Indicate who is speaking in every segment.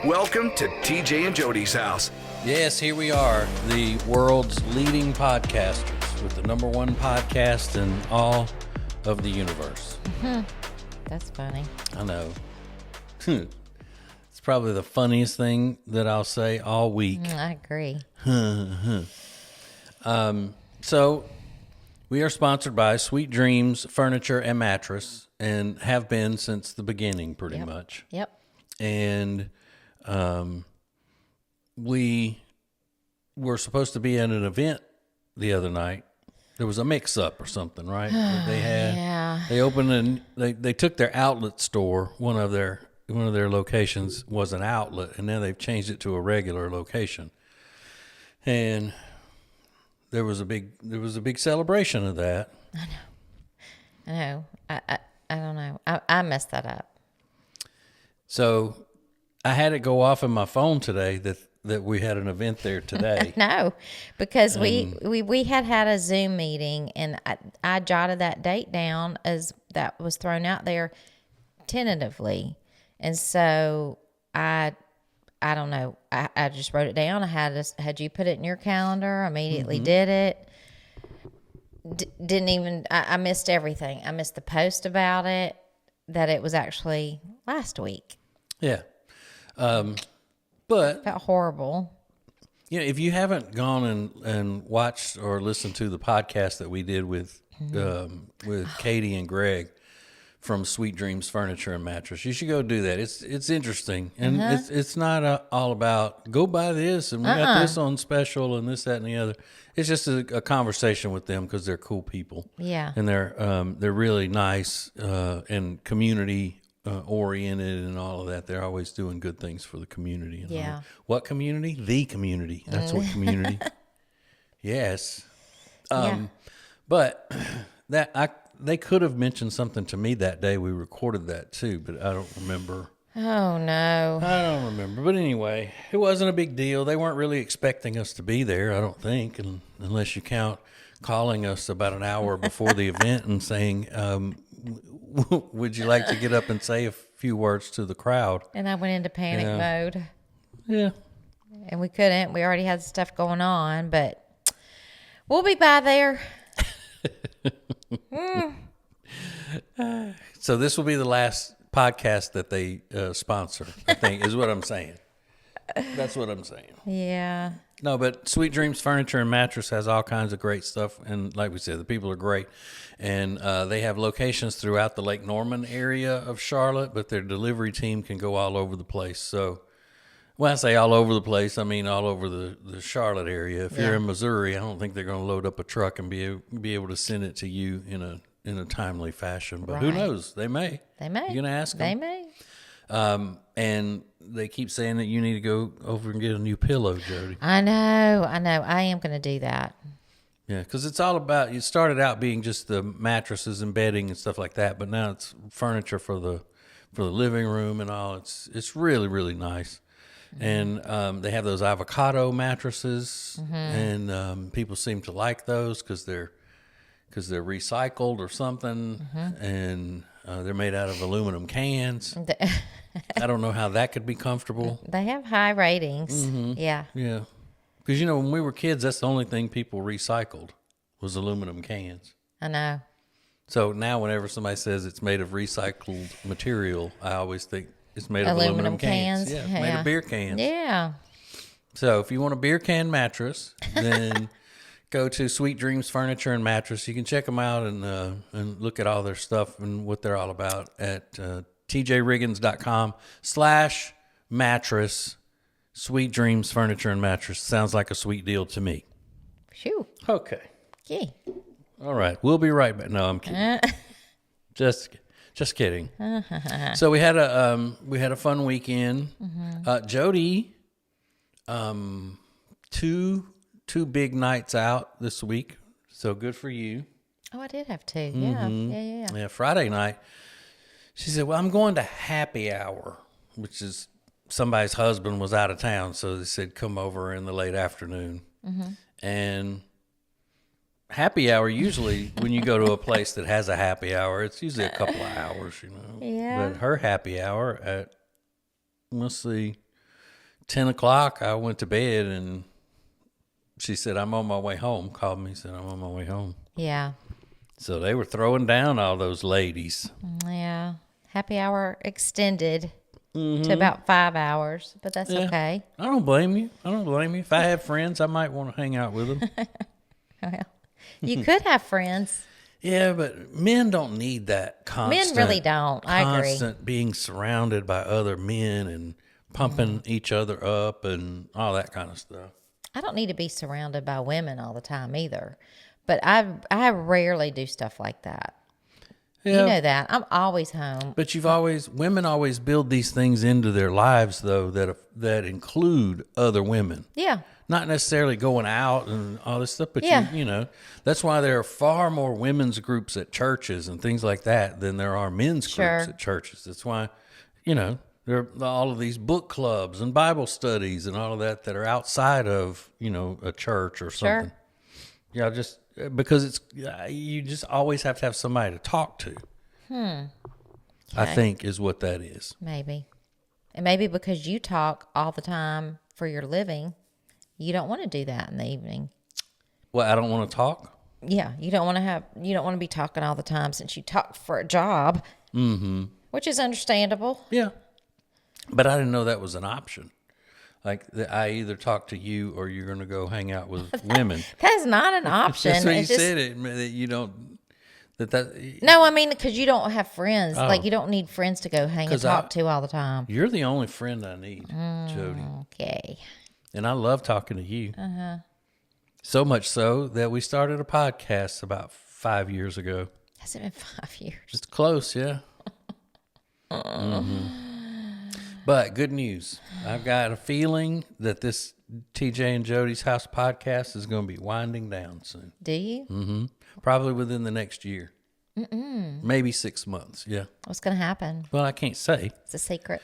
Speaker 1: Welcome to TJ and Jodi's house.
Speaker 2: Yes, here we are, the world's leading podcasters with the number one podcast in all of the universe.
Speaker 3: That's funny.
Speaker 2: I know. It's probably the funniest thing that I'll say all week.
Speaker 3: I agree.
Speaker 2: So we are sponsored by Sweet Dreams Furniture and Mattress, and have been since the beginning pretty much.
Speaker 3: Yep.
Speaker 2: And we were supposed to be at an event the other night. There was a mix-up or something, right? They opened and they took their outlet store. One of their locations was an outlet, and now they've changed it to a regular location. And there was a big celebration of that.
Speaker 3: I know. I don't know. I messed that up.
Speaker 2: So I had it go off in my phone today that we had an event there today.
Speaker 3: No, because we had a Zoom meeting, and I jotted that date down as that was thrown out there tentatively. And so I don't know. I just wrote it down. I had you put it in your calendar. Immediately did it. Didn't even. I missed everything. I missed the post about it. That it was actually last week.
Speaker 2: Yeah, but
Speaker 3: Felt horrible.
Speaker 2: you know, if you haven't gone and watched or listened to the podcast that we did with Katie and Greg from Sweet Dreams Furniture and Mattress, you should go do that. It's interesting, and it's not all about go buy this and we got this on special and this, that, and the other. It's just a conversation with them because they're cool people.
Speaker 3: Yeah,
Speaker 2: And they're really nice and community oriented and all of that. They're always doing good things for the community. And
Speaker 3: Yeah.
Speaker 2: all. What community? The community. That's what community. Yes. But they could have mentioned something to me that day. We recorded that too, but I don't remember.
Speaker 3: Oh, no.
Speaker 2: I don't remember. But anyway, it wasn't a big deal. They weren't really expecting us to be there, I don't think, unless you count calling us about an hour before the event and saying, would you like to get up and say a few words to the crowd?
Speaker 3: And I went into panic mode.
Speaker 2: Yeah.
Speaker 3: And we couldn't. We already had stuff going on, but we'll be by there.
Speaker 2: So this will be the last podcast that they sponsor, I think, is what I'm saying. That's what I'm saying.
Speaker 3: Yeah.
Speaker 2: No, but Sweet Dreams Furniture and Mattress has all kinds of great stuff. And like we said, the people are great. And they have locations throughout the Lake Norman area of Charlotte, but their delivery team can go all over the place. So when I say all over the place, I mean all over the Charlotte area. If you're in Missouri, I don't think they're going to load up a truck and be able to send it to you in a timely fashion. But who knows? They may.
Speaker 3: They may.
Speaker 2: You're going to ask them?
Speaker 3: They may.
Speaker 2: And they keep saying that you need to go over and get a new pillow, Jodi.
Speaker 3: I know. I am going to do that.
Speaker 2: Yeah, because it's all about, it started out being just the mattresses and bedding and stuff like that, but now it's furniture for the living room and all. It's really, really nice. And they have those avocado mattresses, and people seem to like those because they're recycled or something, and they're made out of aluminum cans. I don't know how that could be comfortable.
Speaker 3: They have high ratings. Yeah.
Speaker 2: Yeah. Because, you know, when we were kids, that's the only thing people recycled was aluminum cans.
Speaker 3: I know.
Speaker 2: So now whenever somebody says it's made of recycled material, I always think it's made of aluminum cans. Yeah, it's made of beer cans.
Speaker 3: Yeah.
Speaker 2: So if you want a beer can mattress, then go to Sweet Dreams Furniture and Mattress. You can check them out and look at all their stuff and what they're all about at tjriggins.com/mattress. Sweet Dreams Furniture and Mattress. Sounds like a sweet deal to me.
Speaker 3: Phew.
Speaker 2: Okay.
Speaker 3: Yeah.
Speaker 2: All right. We'll be right back. No, I'm kidding. Just kidding. So we had a fun weekend. Jodi, two big nights out this week. So good for you.
Speaker 3: Oh, I did have two. Yeah.
Speaker 2: Yeah, Friday night, she said, well, I'm going to happy hour, which is somebody's husband was out of town. So they said, come over in the late afternoon. And happy hour, usually when you go to a place that has a happy hour, it's usually a couple of hours, you know.
Speaker 3: Yeah.
Speaker 2: But her happy hour at, let's see, 10 o'clock, I went to bed, and she said, I'm on my way home. Called me, said, I'm on my way home.
Speaker 3: Yeah.
Speaker 2: So they were throwing down all those ladies.
Speaker 3: Yeah. Happy hour extended to about 5 hours, but that's okay.
Speaker 2: I don't blame you. If I had friends, I might want to hang out with them.
Speaker 3: Well, you could have friends.
Speaker 2: Yeah, but men don't need that constant.
Speaker 3: Men really don't. I agree.
Speaker 2: Constant being surrounded by other men and pumping each other up and all that kind of stuff.
Speaker 3: I don't need to be surrounded by women all the time either, but I rarely do stuff like that.
Speaker 2: Yeah.
Speaker 3: You know that. I'm always home.
Speaker 2: But women always build these things into their lives, though, that include other women.
Speaker 3: Yeah.
Speaker 2: Not necessarily going out and all this stuff, but
Speaker 3: Yeah.
Speaker 2: you know, that's why there are far more women's groups at churches and things like that than there are men's groups at churches. That's why, you know, there are all of these book clubs and Bible studies and all of that are outside of, you know, a church or something. Yeah, just because you just always have to have somebody to talk to. I think is what that is.
Speaker 3: Maybe. And maybe because you talk all the time for your living, you don't want to do that in the evening.
Speaker 2: Well, I don't want to talk.
Speaker 3: Yeah, you don't want to be talking all the time since you talk for a job, which is understandable.
Speaker 2: Yeah. But I didn't know that was an option. Like, I either talk to you or you're going to go hang out with women.
Speaker 3: That's not an option.
Speaker 2: That's what you
Speaker 3: It's just,
Speaker 2: said. That you don't. That.
Speaker 3: No, I mean, because you don't have friends.
Speaker 2: Oh.
Speaker 3: Like, you don't need friends to go hang and talk to all the time.
Speaker 2: You're the only friend I need, Jody.
Speaker 3: Okay.
Speaker 2: And I love talking to you. So much so that we started a podcast about 5 years ago.
Speaker 3: Has it been 5 years?
Speaker 2: It's close, yeah. But good news. I've got a feeling that this TJ and Jody's House podcast is going to be winding down soon.
Speaker 3: Do you?
Speaker 2: Probably within the next year. Maybe 6 months, yeah.
Speaker 3: What's going to happen?
Speaker 2: Well, I can't say.
Speaker 3: It's a secret.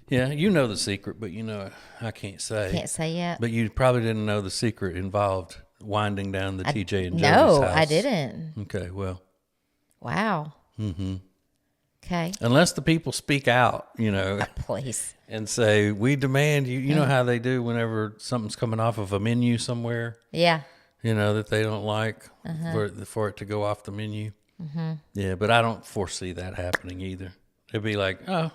Speaker 2: Yeah, you know the secret, but you know I can't say.
Speaker 3: Can't say yet.
Speaker 2: But you probably didn't know the secret involved winding down the TJ and Jody's
Speaker 3: No,
Speaker 2: house.
Speaker 3: I didn't.
Speaker 2: Okay, well.
Speaker 3: Wow. Okay.
Speaker 2: Unless the people speak out, you know,
Speaker 3: Please.
Speaker 2: and say, we demand you. You know how they do whenever something's coming off of a menu somewhere,
Speaker 3: Yeah.
Speaker 2: you know, that they don't like for it to go off the menu. Yeah, but I don't foresee that happening either. It'd be like, oh,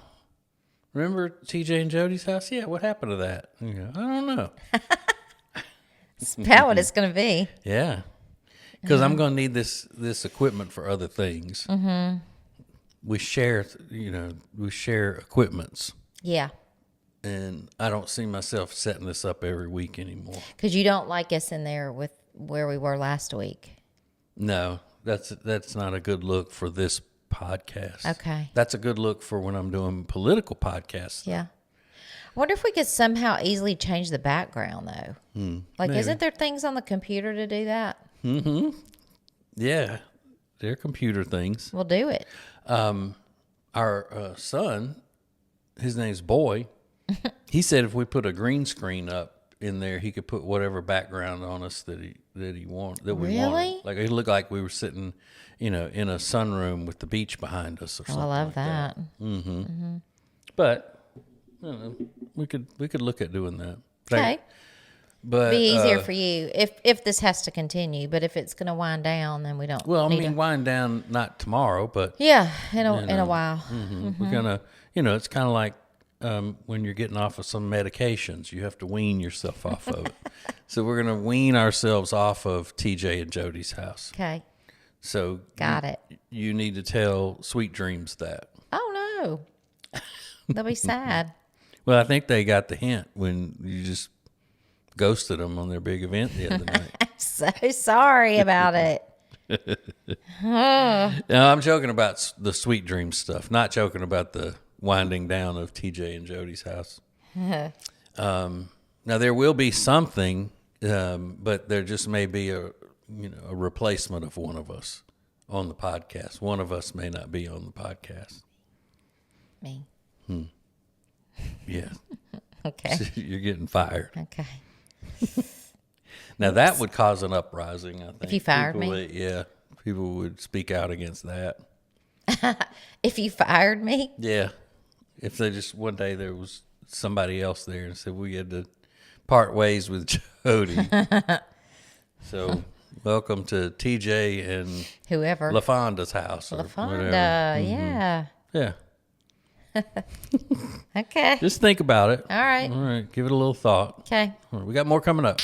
Speaker 2: remember TJ and Jody's house? Yeah, what happened to that? You go, I don't know.
Speaker 3: It's about what it's going to be.
Speaker 2: Yeah, because I'm going to need this equipment for other things. We share, we share equipments,
Speaker 3: Yeah.
Speaker 2: and I don't see myself setting this up every week anymore.
Speaker 3: Because you don't like us in there with where we were last week.
Speaker 2: No, that's not a good look for this podcast.
Speaker 3: Okay.
Speaker 2: That's a good look for when I'm doing political podcasts.
Speaker 3: Yeah. I wonder if we could somehow easily change the background, though. Like,
Speaker 2: maybe.
Speaker 3: isn't there things on the computer to do that?
Speaker 2: Yeah, they're computer things.
Speaker 3: We'll do it.
Speaker 2: Our son, his name's Boy. He said if we put a green screen up in there, he could put whatever background on us that we wanted.
Speaker 3: Really?
Speaker 2: Like it looked like we were sitting, in a sunroom with the beach behind us or something.
Speaker 3: I love
Speaker 2: like
Speaker 3: that.
Speaker 2: But I don't know, we could look at doing that.
Speaker 3: Okay.
Speaker 2: But
Speaker 3: Be easier for you if this has to continue. But if it's going to wind down, then we don't.
Speaker 2: Well, I
Speaker 3: need
Speaker 2: mean, wind down not tomorrow, but
Speaker 3: yeah, in a while.
Speaker 2: we're gonna. It's kind of like when you're getting off of some medications, you have to wean yourself off of it. So we're gonna wean ourselves off of TJ and Jody's house.
Speaker 3: Okay.
Speaker 2: So
Speaker 3: Got it.
Speaker 2: You need to tell Sweet Dreams that.
Speaker 3: Oh no, they'll be sad.
Speaker 2: Well, I think they got the hint when you just ghosted them on their big event the other night.
Speaker 3: I'm so sorry about it.
Speaker 2: No, I'm joking about the Sweet Dreams stuff, not joking about the winding down of TJ and Jody's house. Now there will be something, but there just may be a replacement of one of us on the podcast. One of us may not be on the podcast.
Speaker 3: Me.
Speaker 2: Yeah.
Speaker 3: Okay.
Speaker 2: You're getting fired.
Speaker 3: Okay.
Speaker 2: Now that would cause an uprising, I think.
Speaker 3: If you fired me?
Speaker 2: People would speak out against that.
Speaker 3: If you fired me?
Speaker 2: Yeah. If they just one day there was somebody else there and said we had to part ways with Jodi. So welcome to TJ and
Speaker 3: whoever
Speaker 2: LaFonda's house. Or
Speaker 3: LaFonda,
Speaker 2: whatever.
Speaker 3: yeah.
Speaker 2: Yeah.
Speaker 3: Okay.
Speaker 2: Just think about it.
Speaker 3: All right.
Speaker 2: All right. Give it a little thought.
Speaker 3: Okay.
Speaker 2: All right, we got more coming up.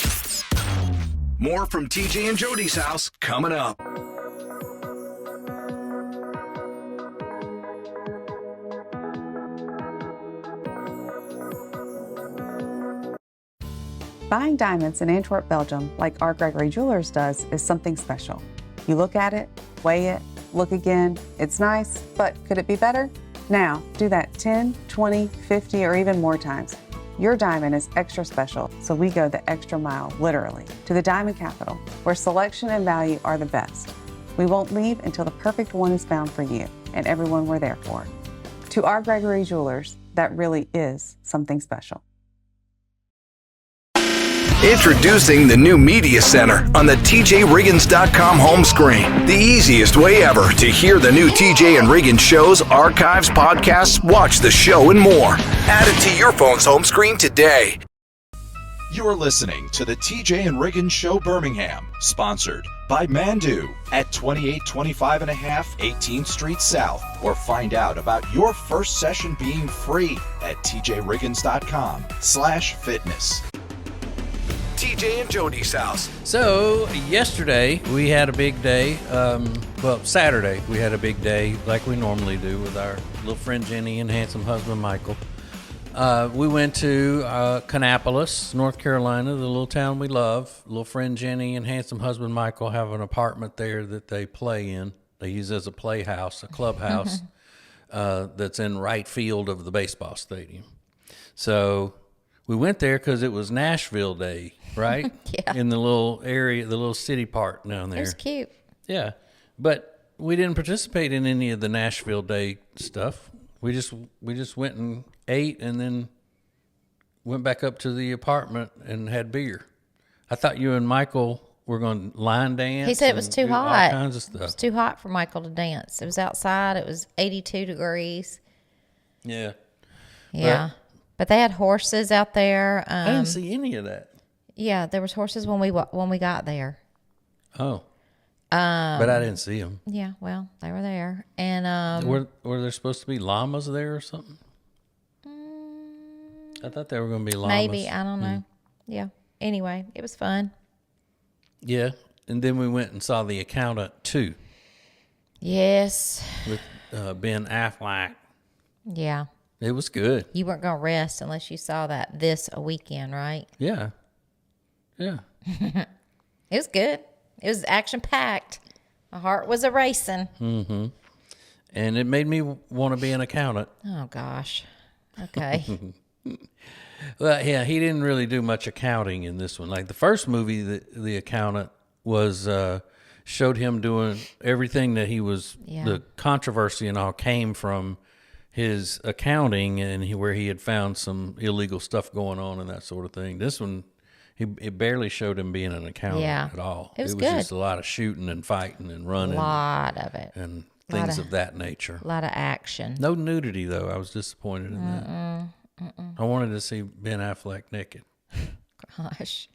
Speaker 1: More from TJ and Jodi's house coming up.
Speaker 4: Buying diamonds in Antwerp, Belgium, like R. Gregory Jewelers does, is something special. You look at it, weigh it, look again. It's nice, but could it be better? Now, do that 10, 20, 50, or even more times. Your diamond is extra special, so we go the extra mile, literally, to the diamond capital, where selection and value are the best. We won't leave until the perfect one is found for you and everyone we're there for. To R. Gregory Jewelers, that really is something special.
Speaker 1: Introducing the new Media Center on the TJRiggins.com home screen. The easiest way ever to hear the new TJ and Riggins shows, archives, podcasts, watch the show, and more. Add it to your phone's home screen today.
Speaker 5: You're listening to the TJ and Riggins Show Birmingham, sponsored by Mandu at 2825 and a half 18th Street South, or find out about your first session being free at tjriggins.com/fitness.
Speaker 1: TJ and Jodi's house.
Speaker 2: So yesterday we had a big day. Saturday we had a big day like we normally do with our little friend Jenny and handsome husband Michael. We went to Kannapolis, North Carolina, the little town we love. Little friend Jenny and handsome husband Michael have an apartment there that they play in. They use as a playhouse, a clubhouse that's in right field of the baseball stadium. So we went there because it was Nashville Day, right?
Speaker 3: Yeah.
Speaker 2: In the little area, the little city park down there.
Speaker 3: It was cute.
Speaker 2: Yeah. But we didn't participate in any of the Nashville Day stuff. We just went and ate and then went back up to the apartment and had beer. I thought you and Michael were going to line dance.
Speaker 3: He said it was too
Speaker 2: do
Speaker 3: hot.
Speaker 2: All kinds of stuff.
Speaker 3: It was too hot for Michael to dance. It was outside. It was 82 degrees.
Speaker 2: Yeah.
Speaker 3: Yeah. But they had horses out there.
Speaker 2: I didn't see any of that.
Speaker 3: Yeah, there was horses when we got there.
Speaker 2: Oh. But I didn't see them.
Speaker 3: Yeah, well, they were there. And
Speaker 2: Were there supposed to be llamas there or something? I thought they were going to be llamas.
Speaker 3: maybe, I don't know. Yeah. Anyway, it was fun.
Speaker 2: Yeah. And then we went and saw The Accountant 2
Speaker 3: Yes.
Speaker 2: with Ben Affleck.
Speaker 3: Yeah.
Speaker 2: It was good.
Speaker 3: You weren't going to rest unless you saw that this weekend, right?
Speaker 2: Yeah. Yeah.
Speaker 3: It was good. It was action-packed. My heart was a-racing.
Speaker 2: Mm-hmm. And it made me want to be an accountant.
Speaker 3: Oh, gosh. Okay.
Speaker 2: Well, yeah, he didn't really do much accounting in this one. Like the first movie, The Accountant, was showed him doing everything that he was, the controversy and all came from his accounting and where he had found some illegal stuff going on and that sort of thing. This one, it barely showed him being an accountant at all.
Speaker 3: It was good.
Speaker 2: Just a lot of shooting and fighting and running.
Speaker 3: A lot of it.
Speaker 2: And things of that nature.
Speaker 3: A lot of action.
Speaker 2: No nudity, though. I was disappointed in that. I wanted to see Ben Affleck naked.
Speaker 3: Gosh.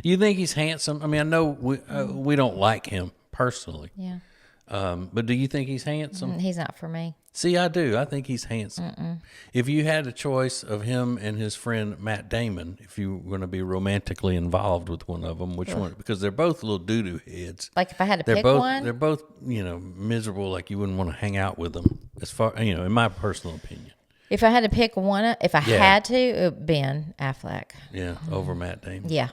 Speaker 2: You think he's handsome? I mean, I know we don't like him personally.
Speaker 3: Yeah.
Speaker 2: But do you think he's handsome?
Speaker 3: He's not for me.
Speaker 2: See, I do. I think he's handsome. If you had a choice of him and his friend Matt Damon, if you were going to be romantically involved with one of them, which one? Because they're both little doo-doo heads.
Speaker 3: Like if I had to
Speaker 2: They're
Speaker 3: pick
Speaker 2: both,
Speaker 3: one?
Speaker 2: They're both, miserable. Like you wouldn't want to hang out with them. As far, in my personal opinion.
Speaker 3: If I had to pick one, if I had to, it would Ben Affleck.
Speaker 2: Yeah, over Matt Damon.
Speaker 3: Yeah.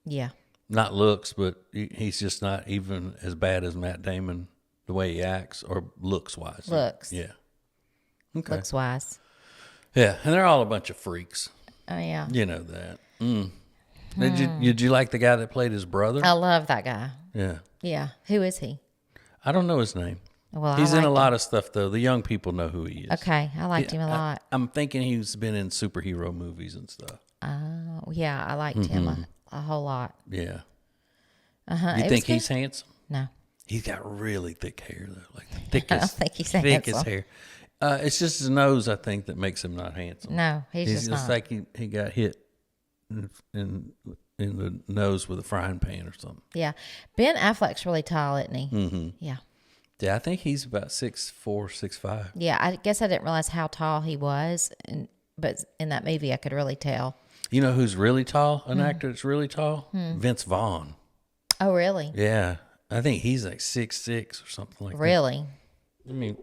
Speaker 3: Yeah.
Speaker 2: Not looks, but he's just not even as bad as Matt Damon the way he acts or looks-wise.
Speaker 3: Looks.
Speaker 2: Yeah. Okay.
Speaker 3: Looks wise.
Speaker 2: Yeah, and they're all a bunch of freaks.
Speaker 3: Oh, yeah.
Speaker 2: You know that. Did you like the guy that played his brother?
Speaker 3: I love that guy.
Speaker 2: Yeah.
Speaker 3: Yeah. Who is he?
Speaker 2: I don't know his name.
Speaker 3: Well,
Speaker 2: He's
Speaker 3: I
Speaker 2: in a
Speaker 3: liked
Speaker 2: lot of stuff, though. The young people know who he is.
Speaker 3: Okay. I liked him a lot.
Speaker 2: I'm thinking he's been in superhero movies and stuff.
Speaker 3: Oh, yeah. I liked him a whole lot.
Speaker 2: Yeah.
Speaker 3: Uh-huh.
Speaker 2: You
Speaker 3: It
Speaker 2: think
Speaker 3: was
Speaker 2: he's
Speaker 3: good.
Speaker 2: handsome?
Speaker 3: No.
Speaker 2: He's got really thick hair, though. Like the
Speaker 3: I
Speaker 2: thickest,
Speaker 3: don't think he's
Speaker 2: thickest
Speaker 3: handsome.
Speaker 2: hair. It's just his nose, I think, that makes him not handsome.
Speaker 3: No, he's just not.
Speaker 2: like he got hit in the nose with a frying pan or something.
Speaker 3: Yeah. Ben Affleck's really tall, isn't he?
Speaker 2: Mm-hmm.
Speaker 3: Yeah.
Speaker 2: Yeah, I think he's about 6'4", 6'5".
Speaker 3: Yeah, I guess I didn't realize how tall he was, but in that movie I could really tell.
Speaker 2: You know who's really tall? An actor that's really tall? Vince Vaughn.
Speaker 3: Oh, really?
Speaker 2: Yeah, I think he's like 6'6" or something like that.
Speaker 3: Really?
Speaker 2: Let me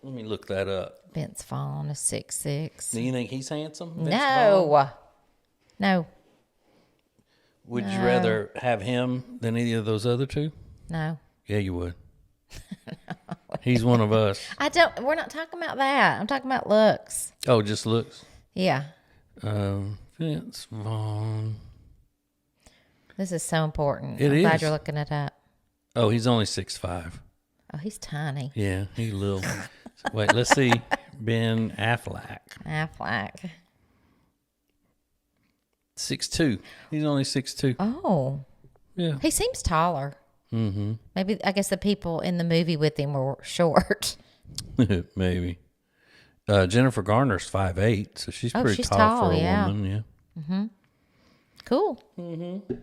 Speaker 2: look that up.
Speaker 3: Vince Vaughn is 6'6".
Speaker 2: Do you think he's handsome? Vince Vaughn?
Speaker 3: No. No.
Speaker 2: Would you rather have him than any of those other two?
Speaker 3: No.
Speaker 2: Yeah, you would. He's one of us.
Speaker 3: We're not talking about that. I'm talking about looks.
Speaker 2: Oh, just looks.
Speaker 3: Yeah.
Speaker 2: Vince Vaughn.
Speaker 3: This is so important.
Speaker 2: It
Speaker 3: I'm glad
Speaker 2: is.
Speaker 3: you're looking it up.
Speaker 2: Oh, he's only 6'5".
Speaker 3: Oh, he's tiny.
Speaker 2: Yeah, he's little. Wait, let's see. Ben Affleck.
Speaker 3: Affleck.
Speaker 2: 6'2". He's only 6'2".
Speaker 3: Oh.
Speaker 2: Yeah.
Speaker 3: He seems taller.
Speaker 2: Mm-hmm.
Speaker 3: Maybe, I guess the people in the movie with him were short.
Speaker 2: Maybe. Jennifer Garner's 5'8", so she's pretty tall for a woman. Yeah.
Speaker 3: Mm-hmm. Cool. Mm-hmm.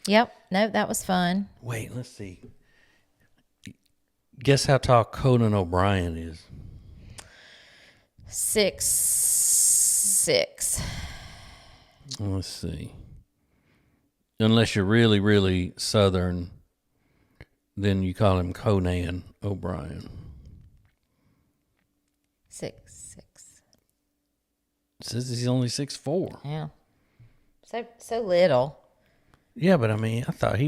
Speaker 3: Yep. No, that was fun.
Speaker 2: Wait, let's see. Guess how tall Conan O'Brien is?
Speaker 3: 6'6".
Speaker 2: Let's see. Unless you're really, really Southern, then you call him Conan O'Brien.
Speaker 3: 6'6".
Speaker 2: It says he's only 6'4".
Speaker 3: Yeah. So little.
Speaker 2: Yeah, but I mean, I thought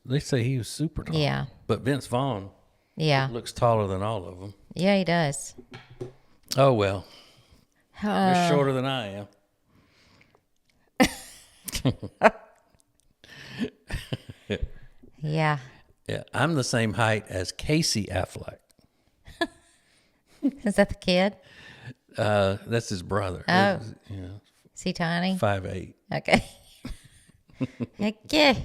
Speaker 2: they say he was super tall.
Speaker 3: Yeah.
Speaker 2: But Vince Vaughn
Speaker 3: Yeah.
Speaker 2: looks taller than all of them.
Speaker 3: Yeah, he does.
Speaker 2: Oh, well. You're shorter than I am.
Speaker 3: Yeah.
Speaker 2: Yeah, I'm the same height as Casey Affleck.
Speaker 3: Is that the kid?
Speaker 2: That's his brother.
Speaker 3: Oh.
Speaker 2: Yeah,
Speaker 3: Is he tiny?
Speaker 2: 5'8".
Speaker 3: Okay. Heck yeah.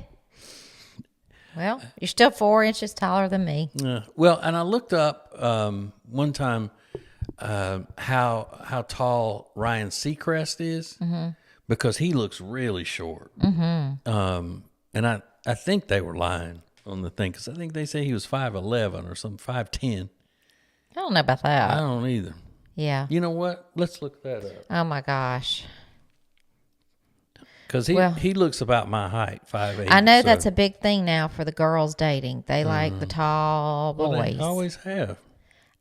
Speaker 3: Well, you're still 4 inches taller than me.
Speaker 2: Well, and I looked up one time how tall Ryan Seacrest is because he looks really short. Mm-hmm. And I think they were lying on the thing because I think they say he was 5'11" or something, 5'10".
Speaker 3: I don't know about that.
Speaker 2: I don't either.
Speaker 3: Yeah.
Speaker 2: You know what? Let's look that up.
Speaker 3: Oh my gosh.
Speaker 2: Because he looks about my height, 5'8".
Speaker 3: I know that's a big thing now for the girls dating. They like the tall boys.
Speaker 2: Well, they always have.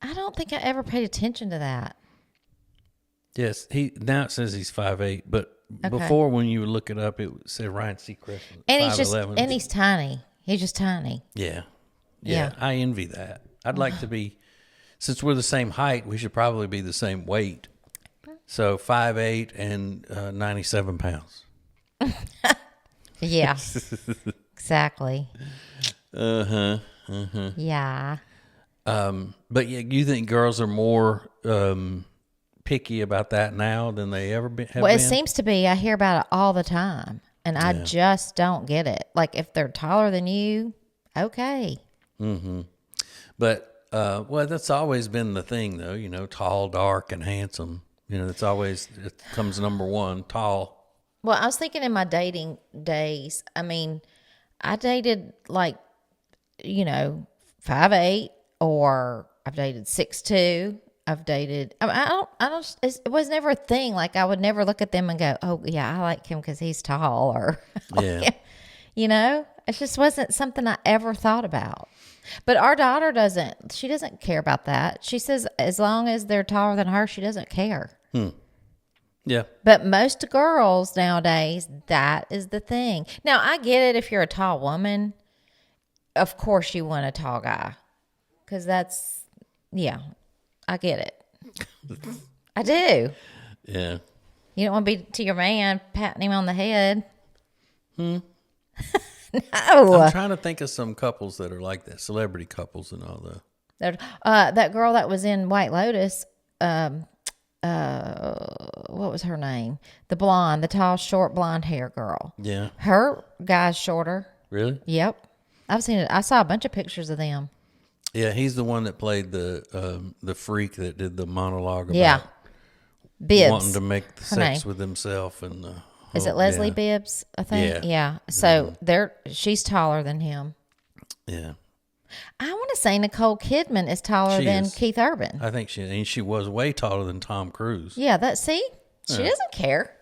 Speaker 3: I don't think I ever paid attention to that.
Speaker 2: Yes, now it says he's 5'8", but
Speaker 3: Okay.
Speaker 2: before when you would look it up, it said Ryan Seacrest.
Speaker 3: And
Speaker 2: 5'11".
Speaker 3: he's tiny. He's just tiny.
Speaker 2: Yeah.
Speaker 3: Yeah.
Speaker 2: I envy that. I'd like to be, since we're the same height, we should probably be the same weight. So 5'8" and 97 pounds.
Speaker 3: Yeah. Exactly.
Speaker 2: Uh-huh.
Speaker 3: Yeah.
Speaker 2: But yeah, you think girls are more picky about that now than they ever have been?
Speaker 3: Well, it seems to be. I hear about it all the time, and I just don't get it. Like, if they're taller than you, okay.
Speaker 2: Mm-hmm. But, well, that's always been the thing, though, you know, tall, dark, and handsome. You know, it comes number one, tall.
Speaker 3: Well, I was thinking in my dating days, I mean, I dated 5'8", or I've dated 6'2". I've dated. I don't. It was never a thing. Like, I would never look at them and go, "Oh yeah, I like him because he's tall," or
Speaker 2: Yeah.
Speaker 3: It just wasn't something I ever thought about. But our daughter doesn't. She doesn't care about that. She says as long as they're taller than her, she doesn't care.
Speaker 2: Yeah.
Speaker 3: But most girls nowadays, that is the thing. Now, I get it if you're a tall woman. Of course you want a tall guy. Because that's, yeah, I get it. I do.
Speaker 2: Yeah.
Speaker 3: You don't want to be to your man patting him on the head. No.
Speaker 2: I'm trying to think of some couples that are like that, celebrity couples and all that.
Speaker 3: That girl that was in White Lotus, what was her name? The blonde, the tall, short, blonde hair girl.
Speaker 2: Yeah.
Speaker 3: Her guy's shorter.
Speaker 2: Really?
Speaker 3: Yep. I've seen it. I saw a bunch of pictures of them.
Speaker 2: Yeah, he's the one that played the freak that did the monologue about
Speaker 3: Yeah. Bibbs.
Speaker 2: wanting to make the
Speaker 3: Her
Speaker 2: sex
Speaker 3: name.
Speaker 2: with himself. And
Speaker 3: Is it Leslie Bibbs, I think?
Speaker 2: Yeah.
Speaker 3: So she's taller than him.
Speaker 2: Yeah.
Speaker 3: I want to say Nicole Kidman is taller
Speaker 2: She
Speaker 3: than
Speaker 2: is.
Speaker 3: Keith Urban.
Speaker 2: I think she was way taller than Tom Cruise.
Speaker 3: Yeah, she doesn't care.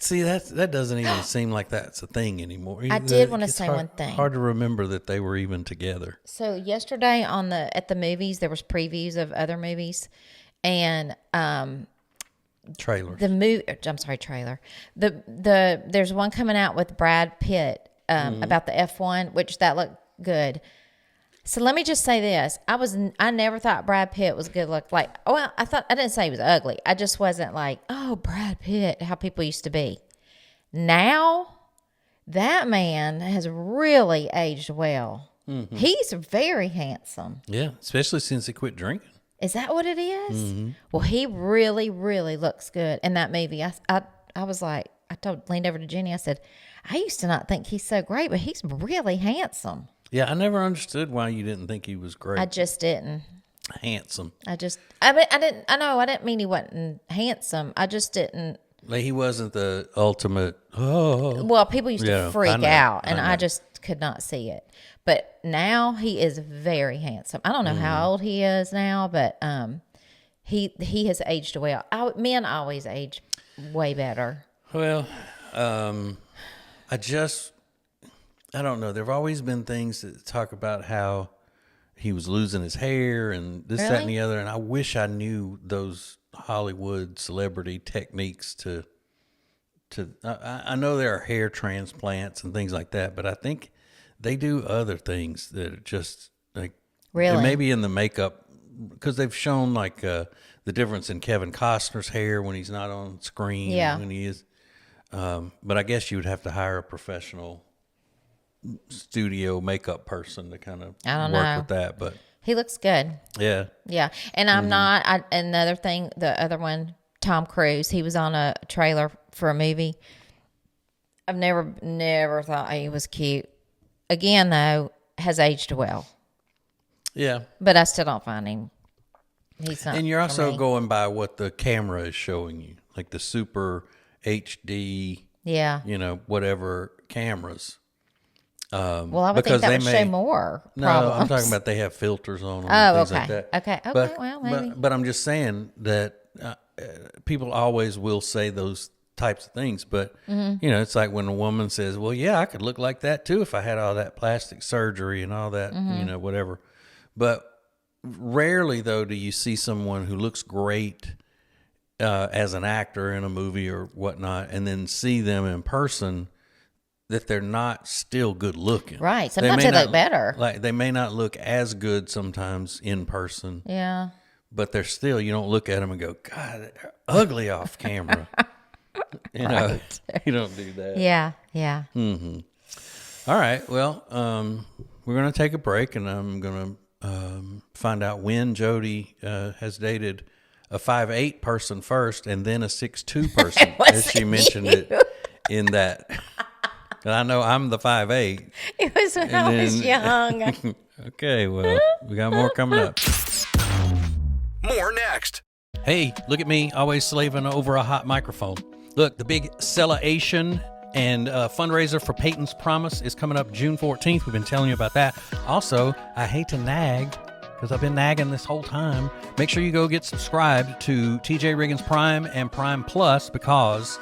Speaker 2: See, that doesn't even seem like that's a thing anymore.
Speaker 3: I did want to
Speaker 2: It's
Speaker 3: say
Speaker 2: hard-
Speaker 3: one thing.
Speaker 2: Hard to remember that they were even together.
Speaker 3: So yesterday at the movies, there was previews of other movies, and
Speaker 2: Trailers.
Speaker 3: trailer. There's one coming out with Brad Pitt about the F1, which that looked good. So let me just say this: I never thought Brad Pitt was good look. Like, well, I didn't say he was ugly. I just wasn't like, oh, Brad Pitt, how people used to be. Now, that man has really aged well. Mm-hmm. He's very handsome.
Speaker 2: Yeah, especially since he quit drinking.
Speaker 3: Is that what it is? Mm-hmm. Well, he really, really looks good in that movie. I was like, leaned over to Jenny. I said, I used to not think he's so great, but he's really handsome.
Speaker 2: Yeah, I never understood why you didn't think he was great.
Speaker 3: I just didn't.
Speaker 2: Handsome.
Speaker 3: I didn't mean he wasn't handsome. I just didn't.
Speaker 2: Like he wasn't the ultimate. Oh.
Speaker 3: Well, people used to freak out, and
Speaker 2: I
Speaker 3: I just could not see it. But now he is very handsome. I don't know how old he is now, but he has aged well. Men always age way better.
Speaker 2: Well, I don't know. There have always been things that talk about how he was losing his hair and this, that, and the other. And I wish I knew those Hollywood celebrity techniques I know there are hair transplants and things like that, but I think they do other things that are just like,
Speaker 3: Really?
Speaker 2: maybe in the makeup, because they've shown like the difference in Kevin Costner's hair when he's not on screen.
Speaker 3: Yeah.
Speaker 2: And when he is. But I guess you would have to hire a professional studio makeup person to kind of work with that. But
Speaker 3: he looks good.
Speaker 2: yeah.
Speaker 3: Yeah. And I'm not, another thing, the other one, Tom Cruise, he was on a trailer for a movie. I've never thought he was cute. Again, though, has aged well.
Speaker 2: Yeah.
Speaker 3: But I still don't find him. He's not.
Speaker 2: And you're
Speaker 3: for
Speaker 2: also
Speaker 3: me.
Speaker 2: going by what the camera is showing you, like the super HD,
Speaker 3: Yeah.
Speaker 2: whatever cameras.
Speaker 3: Well, I would think that would show more problems.
Speaker 2: No, I'm talking about they have filters on them
Speaker 3: Oh,
Speaker 2: and things
Speaker 3: okay.
Speaker 2: like that.
Speaker 3: Okay.
Speaker 2: But,
Speaker 3: Well, maybe.
Speaker 2: But I'm just saying that people always will say those types of things. But, it's like when a woman says, well, yeah, I could look like that too if I had all that plastic surgery and all that, whatever. But rarely, though, do you see someone who looks great as an actor in a movie or whatnot and then see them in person that they're not still good looking.
Speaker 3: Right. Sometimes they look better.
Speaker 2: Like they may not look as good sometimes in person.
Speaker 3: Yeah.
Speaker 2: But they're still, you don't look at them and go, God, they're ugly off camera. You don't do that.
Speaker 3: Yeah. Yeah.
Speaker 2: All right. Well, we're going to take a break and I'm going to find out when Jodi has dated a 5'8" person first and then a 6'2" person, as she mentioned it in that. And I know I'm the 5'8".
Speaker 3: It was when I was young.
Speaker 2: Okay, well, we got more coming up.
Speaker 1: More next.
Speaker 2: Hey, look at me, always slaving over a hot microphone. Look, the big celebration and fundraiser for Peyton's Promise is coming up June 14th. We've been telling you about that. Also, I hate to nag, because I've been nagging this whole time. Make sure you go get subscribed to TJ Riggins Prime and Prime Plus, because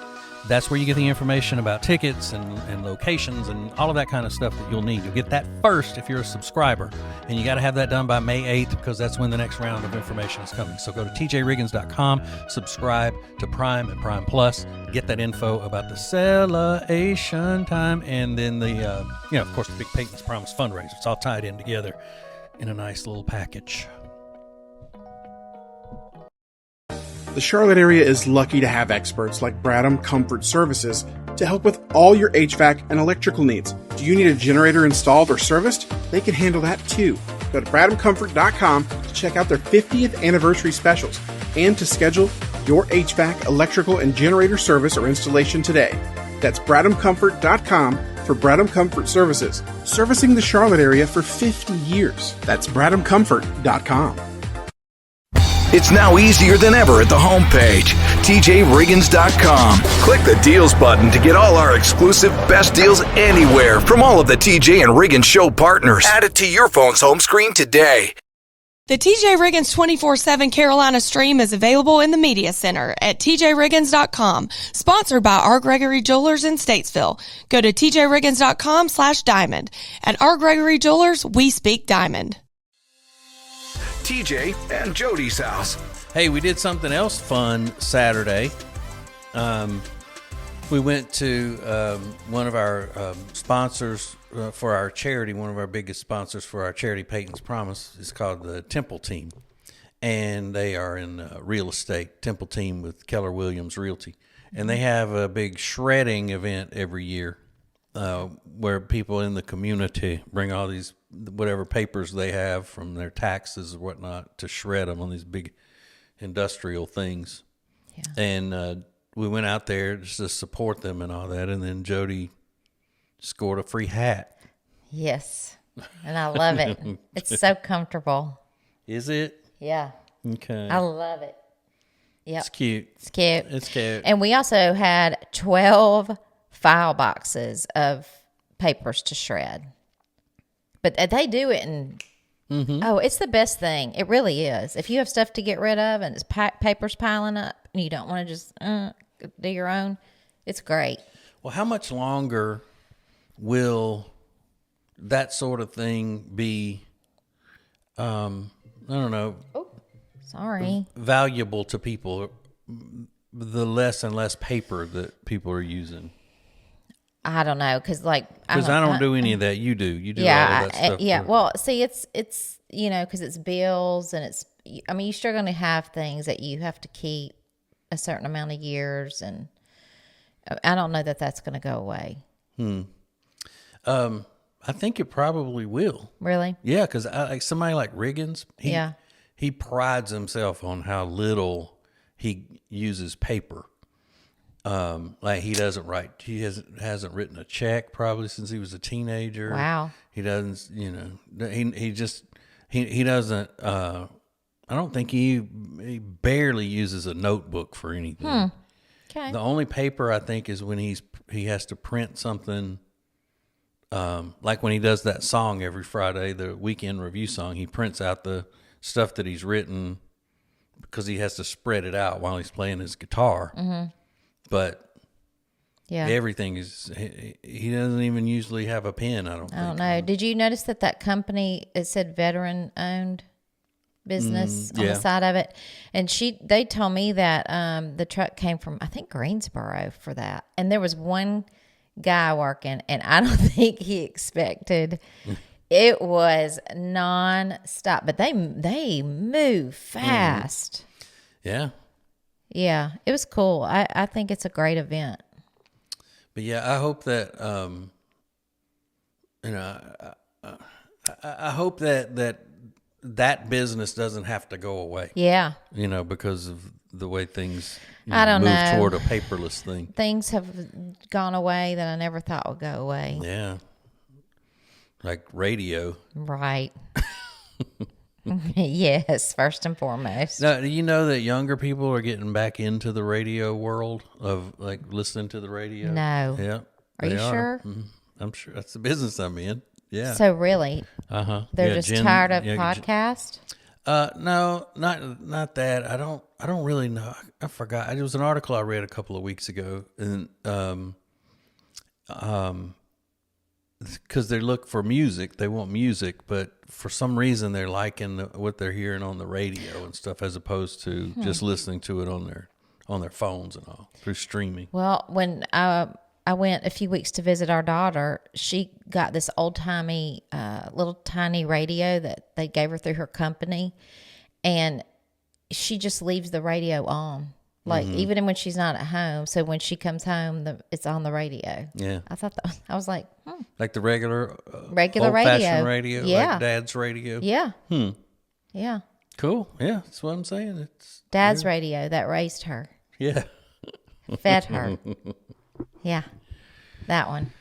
Speaker 2: that's where you get the information about tickets and locations and all of that kind of stuff that you'll need. You'll get that first if you're a subscriber. And you got to have that done by May 8th, because that's when the next round of information is coming. So go to tjriggins.com, subscribe to Prime and Prime Plus, get that info about the celebration time, and then the, of course, the big Peyton's Promise fundraiser. It's all tied in together in a nice little package.
Speaker 6: The Charlotte area is lucky to have experts like Bradham Comfort Services to help with all your HVAC and electrical needs. Do you need a generator installed or serviced? They can handle that too. Go to bradhamcomfort.com to check out their 50th anniversary specials and to schedule your HVAC, electrical, and generator service or installation today. That's bradhamcomfort.com for Bradham Comfort Services, servicing the Charlotte area for 50 years. That's BradhamComfort.com.
Speaker 1: It's now easier than ever at the homepage, tjriggins.com. Click the deals button to get all our exclusive best deals anywhere from all of the TJ and Riggins show partners. Add it to your phone's home screen today.
Speaker 7: The TJ Riggins 24/7 Carolina stream is available in the Media Center at tjriggins.com. Sponsored by R. Gregory Jewelers in Statesville. Go to tjriggins.com/diamond. At R. Gregory Jewelers, we speak diamond.
Speaker 1: TJ and Jodi's house.
Speaker 2: Hey, we did something else fun Saturday. We went to one of our sponsors for our charity, one of our biggest sponsors for our charity, Peyton's Promise. It's called the Temple Team, and they are in real estate, Temple Team with Keller Williams Realty. And they have a big shredding event every year where people in the community bring all these whatever papers they have from their taxes or whatnot to shred them on these big industrial things. Yeah. And we went out there just to support them and all that. And then Jodi scored a free hat.
Speaker 3: Yes. And I love it. It's so comfortable.
Speaker 2: Is it?
Speaker 3: Yeah.
Speaker 2: Okay.
Speaker 3: I love it. Yep.
Speaker 2: It's cute.
Speaker 3: It's cute.
Speaker 2: It's cute.
Speaker 3: And we also had 12 file boxes of papers to shred. But they do it in, oh, it's the best thing. It really is. If you have stuff to get rid of and it's papers piling up and you don't want to just do your own, it's great.
Speaker 2: Well, how much longer will that sort of thing be, I don't know,
Speaker 3: Sorry.
Speaker 2: valuable to people, the less and less paper that people are using?
Speaker 3: I don't know, because I
Speaker 2: don't do any of that. You do. You do all of that stuff.
Speaker 3: Yeah. Well, see, it's because it's bills and it's. I mean, you're still going to have things that you have to keep a certain amount of years, and I don't know that that's going to go away.
Speaker 2: I think it probably will.
Speaker 3: Really?
Speaker 2: Yeah, because like somebody like Riggins, he prides himself on how little he uses paper. Like he doesn't write. He hasn't written a check probably since he was a teenager.
Speaker 3: Wow.
Speaker 2: He doesn't. He doesn't. I don't think he barely uses a notebook for anything.
Speaker 3: Okay.
Speaker 2: The only paper I think is when he has to print something. Like when he does that song every Friday, the weekend review song, he prints out the stuff that he's written because he has to spread it out while he's playing his guitar. Mm-hmm. But everything is, he doesn't even usually have a pen, I don't know.
Speaker 3: Did you notice that company, it said veteran owned business on the side of it? And they told me that the truck came from, I think, Greensboro for that. And there was one guy working, and I don't think he expected it was non-stop, but they move fast.
Speaker 2: Yeah.
Speaker 3: Yeah, it was cool. I think it's a great event.
Speaker 2: But yeah, I hope that I hope that business doesn't have to go away.
Speaker 3: Yeah.
Speaker 2: Because of the way things
Speaker 3: I don't
Speaker 2: move
Speaker 3: know.
Speaker 2: toward a paperless thing.
Speaker 3: Things have gone away that I never thought would go away.
Speaker 2: Yeah. Like radio.
Speaker 3: Right. Yes, first and foremost.
Speaker 2: Now, do you know that younger people are getting back into the radio world of like listening to the radio?
Speaker 3: No.
Speaker 2: Yeah.
Speaker 3: Are you sure?
Speaker 2: Mm-hmm. I'm sure that's the business I'm in. Yeah.
Speaker 3: So really? They're just tired of podcast?
Speaker 2: No, not that. I don't really know. I forgot. It was an article I read a couple of weeks ago, and because they look for music, they want music, but for some reason they're liking what they're hearing on the radio and stuff, as opposed to just listening to it on their phones and all through streaming.
Speaker 3: Well, when I went a few weeks to visit our daughter, she got this old-timey little tiny radio that they gave her through her company, and she just leaves the radio on, like even when she's not at home. So when she comes home, it's on the radio. Yeah, I thought that, I was like,
Speaker 2: like the regular
Speaker 3: old-fashioned
Speaker 2: radio,
Speaker 3: yeah,
Speaker 2: like Dad's radio.
Speaker 3: Yeah, yeah,
Speaker 2: cool. Yeah, that's what I'm saying. It's
Speaker 3: Dad's radio that raised her.
Speaker 2: Yeah,
Speaker 3: fed her. Yeah, that one.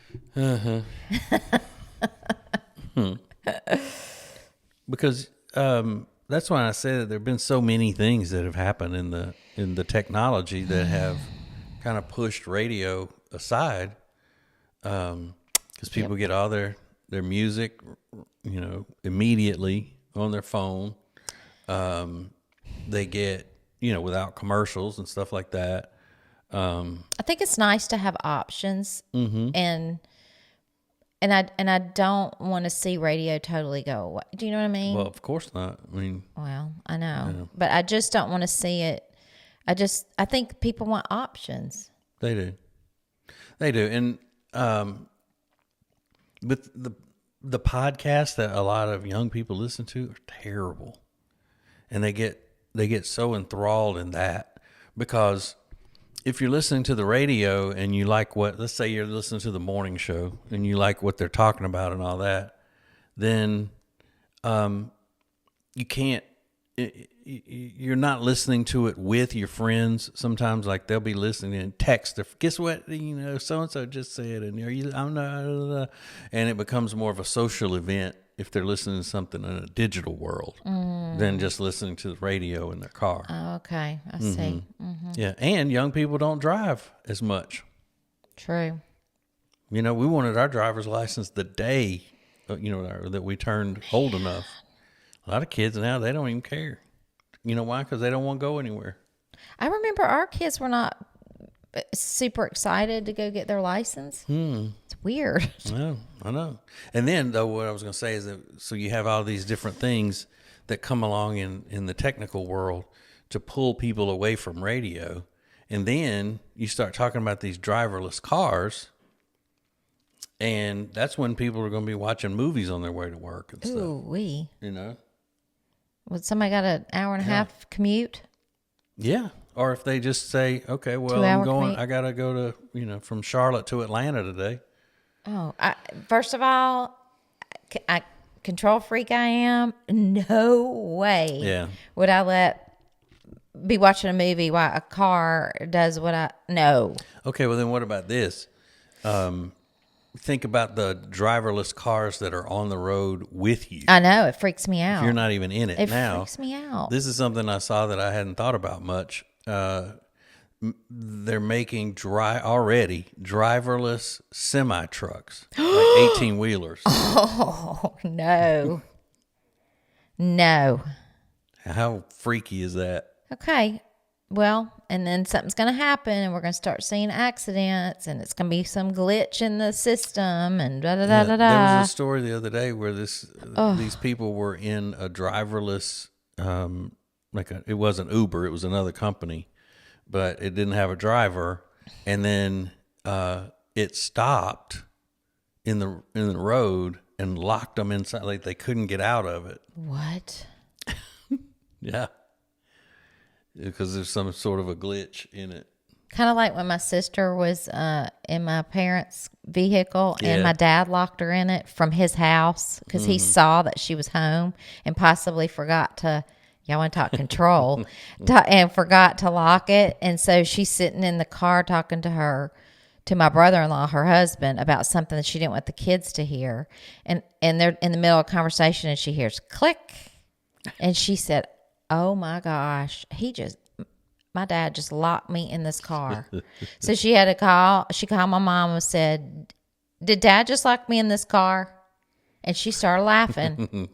Speaker 2: Because that's why I say that there have been so many things that have happened in the technology that have kind of pushed radio aside. Because people get all their music, immediately on their phone. They get, without commercials and stuff like that.
Speaker 3: I think it's nice to have options, and I don't want to see radio totally go away. Do you know what I mean?
Speaker 2: Well, of course not. I mean,
Speaker 3: well, I know, but I just don't want to see it. I think people want options.
Speaker 2: They do, and but the podcasts that a lot of young people listen to are terrible, and they get so enthralled in that because if you're listening to the radio and you like let's say you're listening to the morning show and you like what they're talking about and all that, then you can't. You're not listening to it with your friends. Sometimes, like they'll be listening and text. Guess what? So and so just said, and I'm not. And it becomes more of a social event if they're listening to something in a digital world than just listening to the radio in their car.
Speaker 3: Oh, okay, I see.
Speaker 2: Yeah, and young people don't drive as much.
Speaker 3: True.
Speaker 2: We wanted our driver's license the day, that we turned old enough. A lot of kids now, they don't even care. You know why? Because they don't want to go anywhere.
Speaker 3: I remember our kids were not super excited to go get their license. It's weird.
Speaker 2: I know. And then, though, what I was going to say is that so you have all these different things that come along in the technical world to pull people away from radio. And then you start talking about these driverless cars. And that's when people are going to be watching movies on their way to work and stuff.
Speaker 3: Ooh-wee.
Speaker 2: Would
Speaker 3: somebody got an hour and a half commute?
Speaker 2: Yeah. Or if they just say, okay, well,
Speaker 3: 2 hour
Speaker 2: I'm going,
Speaker 3: commute?
Speaker 2: I got to go to, from Charlotte to Atlanta today.
Speaker 3: Oh, first of all, I control freak I am. No way would I be watching a movie while a car does no.
Speaker 2: Okay, well then what about this? Think about the driverless cars that are on the road with you.
Speaker 3: I know, it freaks me out.
Speaker 2: If you're not even in it now.
Speaker 3: It freaks me out.
Speaker 2: This is something I saw that I hadn't thought about much. They're making already driverless semi-trucks, like 18-wheelers.
Speaker 3: Oh, no. No.
Speaker 2: How freaky is that?
Speaker 3: Okay. Well, and then something's going to happen, and we're going to start seeing accidents, and it's going to be some glitch in the system, and da-da-da-da-da.
Speaker 2: There was a story the other day where these people were in a driverless, it wasn't Uber, it was another company, but it didn't have a driver, and then it stopped in the road and locked them inside, like they couldn't get out of it.
Speaker 3: What?
Speaker 2: Yeah. Because there's some sort of a glitch in it.
Speaker 3: Kind of like when my sister was in my parents' vehicle and my dad locked her in it from his house because he saw that she was home and possibly forgot to, y'all want to talk control, and forgot to lock it. And so she's sitting in the car talking to my brother-in-law, her husband, about something that she didn't want the kids to hear. And they're in the middle of a conversation and she hears click. And she said, oh my gosh, my dad just locked me in this car. So she called my mom and said, did dad just lock me in this car? And she started laughing.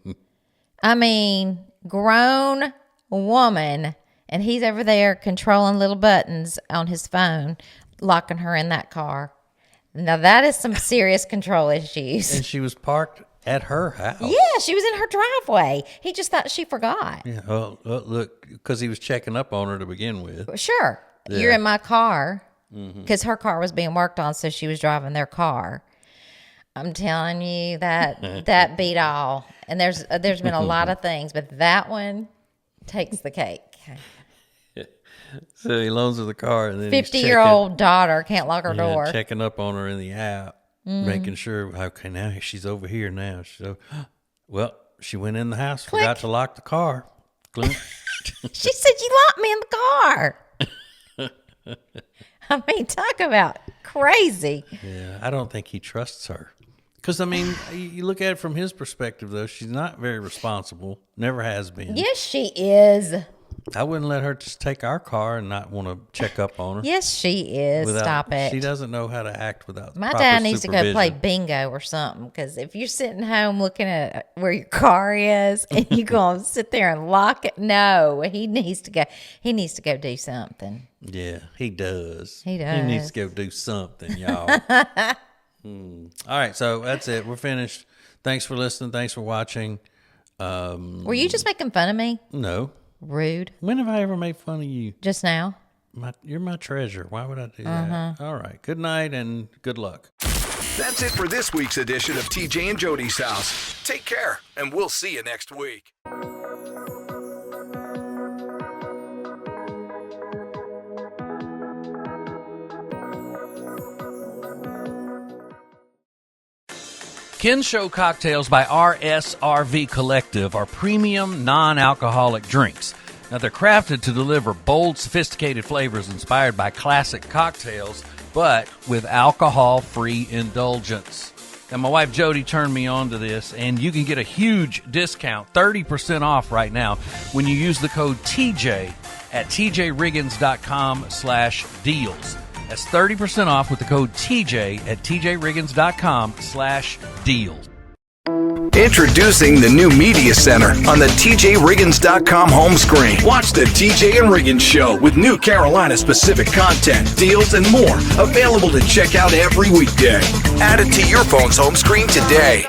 Speaker 3: I mean, grown woman, and he's over there controlling little buttons on his phone, locking her in that car. Now that is some serious control issues.
Speaker 2: And she was parked at her house.
Speaker 3: Yeah, she was in her driveway. He just thought she forgot.
Speaker 2: Yeah. Well, look, because he was checking up on her to begin with.
Speaker 3: Sure.
Speaker 2: Yeah.
Speaker 3: You're in my car because her car was being worked on, so she was driving their car. I'm telling you that beat all. And there's been a lot of things, but that one takes the cake.
Speaker 2: So he loans her the car, and then
Speaker 3: 50-year-old daughter can't lock her door.
Speaker 2: Checking up on her in the app. Making sure, okay, now she's over here now. Well, she went in the house,
Speaker 3: Click.
Speaker 2: forgot to lock the car.
Speaker 3: She said, you locked me in the car. I mean, talk about crazy.
Speaker 2: Yeah, I don't think he trusts her. Because, I mean, you look at it from his perspective, though. She's not very responsible. Never has been.
Speaker 3: Yes, she is.
Speaker 2: I wouldn't let her just take our car and not want to check up on her.
Speaker 3: Yes, she is. Stop it.
Speaker 2: She doesn't know how to act without
Speaker 3: My
Speaker 2: proper
Speaker 3: dad needs to go
Speaker 2: supervision.
Speaker 3: play bingo or something, because if you're sitting home looking at where your car is and you're going to sit there and lock it, no, he needs to go. He needs to go do something.
Speaker 2: Yeah, he does.
Speaker 3: He
Speaker 2: He needs
Speaker 3: does.
Speaker 2: to go do something, y'all. All right, so that's it. We're finished. Thanks for listening. Thanks for watching.
Speaker 3: Were you just making fun of me?
Speaker 2: No.
Speaker 3: Rude.
Speaker 2: When have I ever made fun of you?
Speaker 3: Just now?
Speaker 2: You're my treasure. Why would I do that? All right. Good night and good luck.
Speaker 1: That's it for this week's edition of TJ and Jodi's House. Take care, and we'll see you next week.
Speaker 2: Kinshow Cocktails by RSRV Collective are premium non-alcoholic drinks. Now, they're crafted to deliver bold, sophisticated flavors inspired by classic cocktails, but with alcohol-free indulgence. Now, my wife Jodi turned me on to this, and you can get a huge discount, 30% off right now, when you use the code TJ at tjriggins.com/deals. That's 30% off with the code TJ at tjriggins.com/deals.
Speaker 1: Introducing the new Media Center on the tjriggins.com home screen. Watch the TJ and Riggins Show with new Carolina-specific content, deals, and more available to check out every weekday. Add it to your phone's home screen today.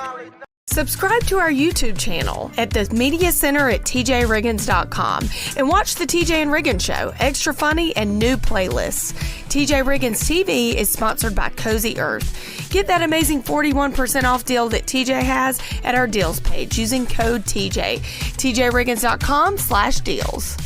Speaker 7: Subscribe to our YouTube channel at the Media Center at tjriggins.com and watch the TJ and Riggins Show, extra funny and new playlists. TJ Riggins TV is sponsored by Cozy Earth. Get that amazing 41% off deal that TJ has at our deals page using code TJ. tjriggins.com/deals.